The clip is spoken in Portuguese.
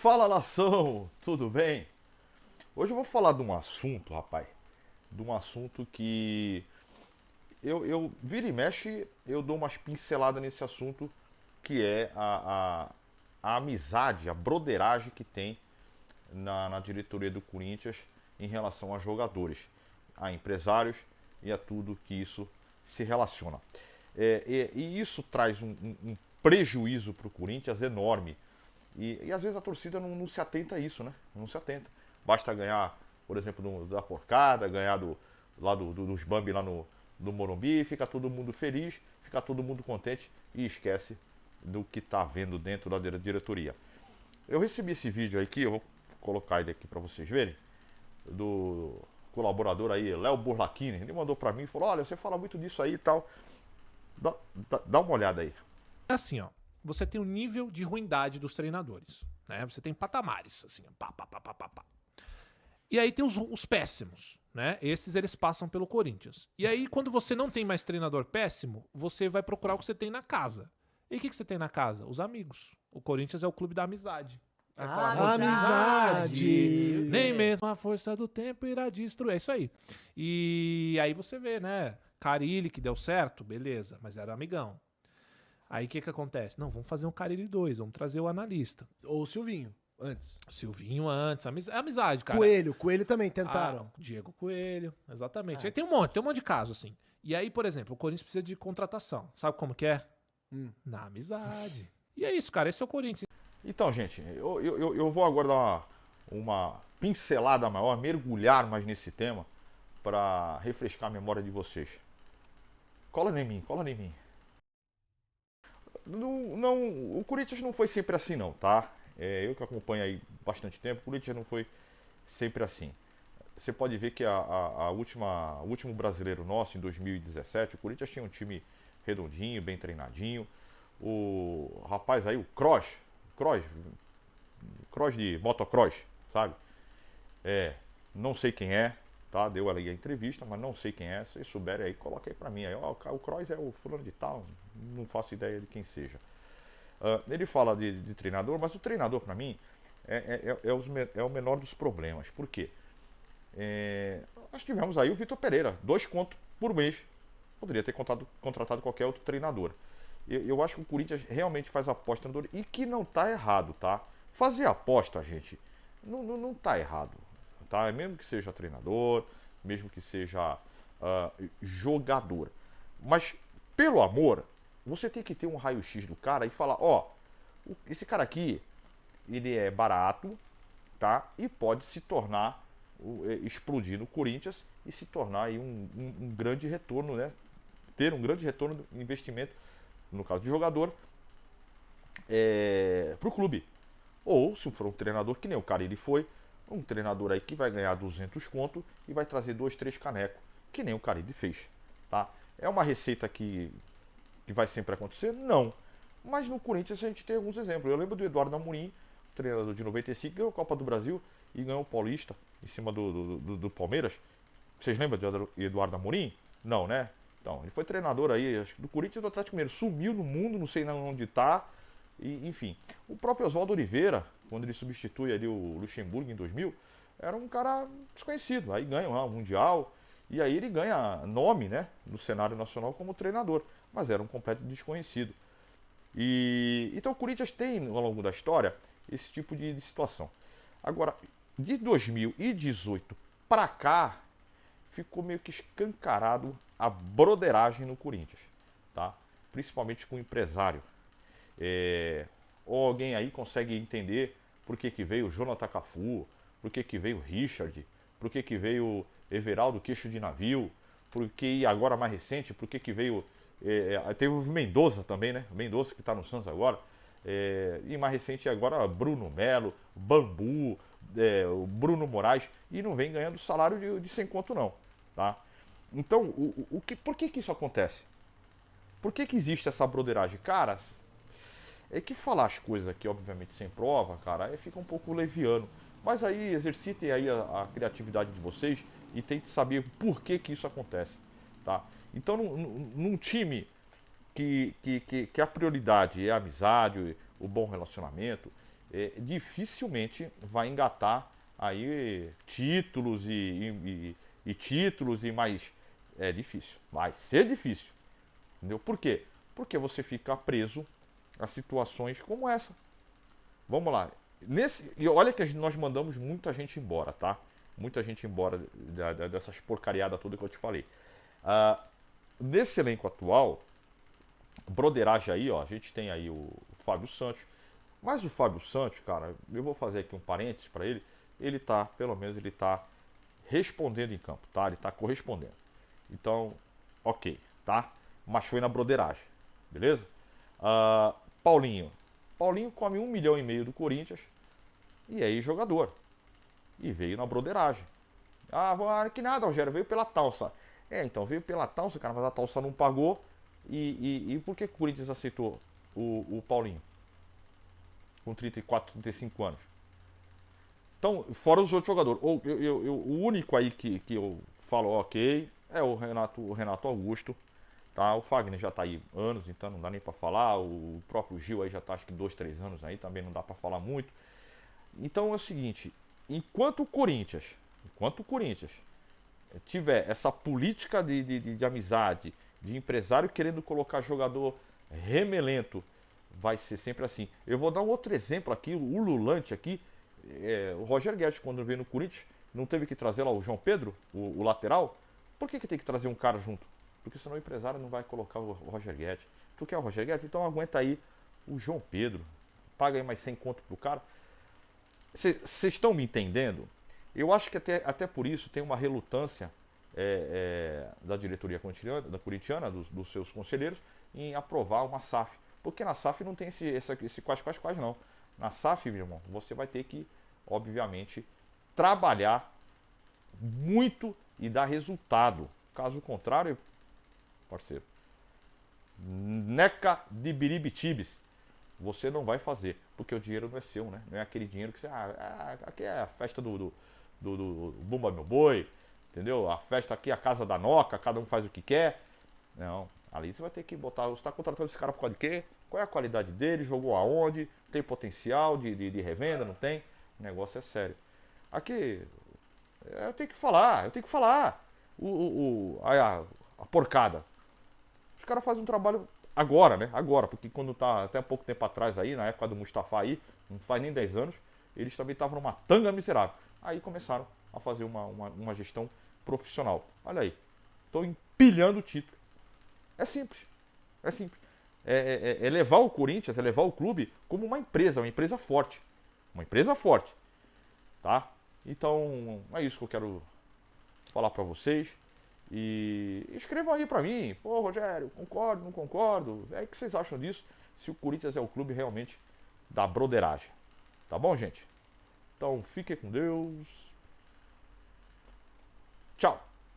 Fala, nação, tudo bem? Hoje eu vou falar de um assunto, rapaz, de um assunto que eu vira e mexe, eu dou umas pinceladas nesse assunto, que é a amizade, a broderagem que tem na diretoria do Corinthians em relação a jogadores, a empresários e a tudo que isso se relaciona. E isso traz um prejuízo para o Corinthians enorme. E às vezes a torcida não se atenta a isso, né? Não se atenta. Basta ganhar, por exemplo, da porcada, ganhar dos Bambi lá no Morumbi, fica todo mundo feliz, fica todo mundo contente e esquece do que está vendo dentro da diretoria. Eu recebi esse vídeo aqui, eu vou colocar ele aqui para vocês verem, do colaborador aí, Léo Burlachini. Ele mandou para mim e falou: Olha, você fala muito disso aí e tal. Dá uma olhada aí. É assim, ó. Você tem o nível de ruindade dos treinadores, né? Você tem patamares, assim, pá, pá, pá, pá, pá, pá. E aí tem os péssimos, né? Esses eles passam pelo Corinthians. E aí, quando você não tem mais treinador péssimo, você vai procurar o que você tem na casa. E o que você tem na casa? Os amigos. O Corinthians é o clube da amizade. É aquela música, Amizade. nem mesmo a força do tempo irá destruir. É isso aí. E aí você vê, né? Carille que deu certo, beleza, mas era amigão. Aí o que acontece? Não, vamos fazer um Carille 2, vamos trazer o analista. Ou o Silvinho, antes. Silvinho antes, amizade, cara. Coelho também tentaram. Diego Coelho, exatamente. Aí tem um monte de caso, assim. E aí, por exemplo, o Corinthians precisa de contratação. Sabe como que é? Na amizade. E é isso, cara, esse é o Corinthians. Então, gente, eu vou agora dar uma pincelada maior, mergulhar mais nesse tema para refrescar a memória de vocês. Cola em mim, cola em mim. Não, o Corinthians não foi sempre assim, não, tá? Eu que acompanho aí bastante tempo, o Corinthians não foi sempre assim. Você pode ver que o último brasileiro nosso, em 2017, o Corinthians tinha um time redondinho, bem treinadinho. O rapaz aí, o Kroos de motocross, sabe? Não sei quem é, tá? Deu ali a entrevista, mas não sei quem é. Se vocês souberem aí, coloca aí pra mim. Aí, ó, o Kroos é o fulano de tal, não faço ideia de quem seja. Ele fala de treinador, mas o treinador pra mim é o menor dos problemas. Por quê? Nós tivemos aí o Vitor Pereira, 2 contos por mês. Poderia ter contratado qualquer outro treinador. Eu acho que o Corinthians realmente faz aposta no treinador e que não está errado, tá? Fazer aposta, gente, não está errado, tá? Mesmo que seja treinador, mesmo que seja jogador. Mas, pelo amor, você tem que ter um raio-x do cara e falar, ó, esse cara aqui, ele é barato, tá? E pode se tornar, explodir no Corinthians e se tornar aí um grande retorno, né? Ter um grande retorno do investimento, no caso de jogador, para o clube. Ou, se for um treinador que nem o cara ele foi, um treinador aí que vai ganhar 200 conto e vai trazer 2, 3 canecos, que nem o Carille fez. Tá? É uma receita que vai sempre acontecer? Não. Mas no Corinthians a gente tem alguns exemplos. Eu lembro do Eduardo Amorim, treinador de 95, ganhou a Copa do Brasil e ganhou o Paulista em cima do Palmeiras. Vocês lembram de Eduardo Amorim? Não, né? Então, ele foi treinador aí, acho que do Corinthians e do Atlético Mineiro. Sumiu no mundo, não sei onde está. E, enfim, o próprio Oswaldo Oliveira, quando ele substitui ali o Luxemburgo em 2000, era um cara desconhecido. Aí ganha lá o Mundial, e aí ele ganha nome, né, no cenário nacional como treinador, mas era um completo desconhecido. Então o Corinthians tem, ao longo da história, esse tipo de situação. Agora, de 2018 para cá, ficou meio que escancarado a broderagem no Corinthians, tá? Principalmente com o empresário. Ou alguém aí consegue entender por que veio o Jonathan Cafu, por que veio o Richard, por que veio Everaldo Queixo de Navio, e agora mais recente, por que veio. Teve o Mendoza também, né? O Mendoza que está no Santos agora. E mais recente agora Bruno Melo, Bambu, o Bruno Moraes, e não vem ganhando salário de 100 conto não. Tá? Então, por que isso acontece? Por que existe essa broderagem? Cara, é que falar as coisas aqui, obviamente, sem prova, cara, aí fica um pouco leviano. Mas aí exercitem aí a criatividade de vocês e tentem saber por que isso acontece. Tá? Então, num time que a prioridade é a amizade, o bom relacionamento, dificilmente vai engatar aí títulos e títulos e mais. É difícil, vai ser difícil. Entendeu? Por quê? Porque você fica preso a situações como essa. Vamos lá. E olha que nós mandamos muita gente embora, tá? Muita gente embora dessas porcariadas todas que eu te falei. Nesse elenco atual, broderagem aí, ó, a gente tem aí o Fábio Santos. Mas o Fábio Santos, cara, eu vou fazer aqui um parênteses para ele. Ele tá, pelo menos ele tá respondendo em campo, tá? Ele tá correspondendo. Então, ok, tá? Mas foi na broderagem, beleza? Paulinho. Paulinho come 1,5 milhão do Corinthians e é jogador. E veio na broderagem. Que nada, Rogério, veio pela Talça. Então, veio pela Talça, cara, mas a Talça não pagou. E por que o Corinthians aceitou o Paulinho? Com 34, 35 anos. Então, fora os outros jogadores. O único aí que eu falo ok é o Renato Augusto. Tá? O Fagner já está aí anos, então não dá nem para falar. O próprio Gil aí já está acho que 2, 3 anos aí, também não dá para falar muito. Então é o seguinte, enquanto o Corinthians tiver essa política de amizade, de empresário querendo colocar jogador remelento, vai ser sempre assim. Eu vou dar um outro exemplo aqui, o ululante aqui, o Roger Guedes, quando veio no Corinthians, não teve que trazer lá o João Pedro, o lateral? Por que tem que trazer um cara junto? Porque senão o empresário não vai colocar o Roger Guedes. Tu quer o Roger Guedes? Então aguenta aí o João Pedro. Paga aí mais 100 conto pro cara. Vocês estão me entendendo? Eu acho que até por isso tem uma relutância da diretoria corintiana, dos seus conselheiros, em aprovar uma SAF. Porque na SAF não tem esse quais não. Na SAF, meu irmão, você vai ter que, obviamente, trabalhar muito e dar resultado. Caso contrário, parceiro, neca de biribitibis, você não vai fazer, porque o dinheiro não é seu, né? Não é aquele dinheiro que você. Aqui é a festa do Bumba Meu Boi, entendeu? A festa aqui é a casa da Noca, cada um faz o que quer. Não, ali você vai ter que botar. Você está contratando esse cara por causa de quê? Qual é a qualidade dele? Jogou aonde? Tem potencial de revenda? Não tem? O negócio é sério. Aqui, eu tenho que falar. A porcada. Os caras fazem um trabalho agora, né? Agora, porque quando tá até pouco tempo atrás aí, na época do Mustafa aí, não faz nem 10 anos, eles também estavam numa tanga miserável. Aí começaram a fazer uma gestão profissional. Olha aí, estão empilhando o título. É simples, é simples. É levar o Corinthians, é levar o clube como uma empresa forte. Uma empresa forte, tá? Então, é isso que eu quero falar pra vocês. E escrevam aí pra mim, pô, Rogério, concordo, não concordo? O que vocês acham disso? Se o Corinthians é o clube realmente da broderagem. Tá bom, gente? Então, fiquem com Deus. Tchau.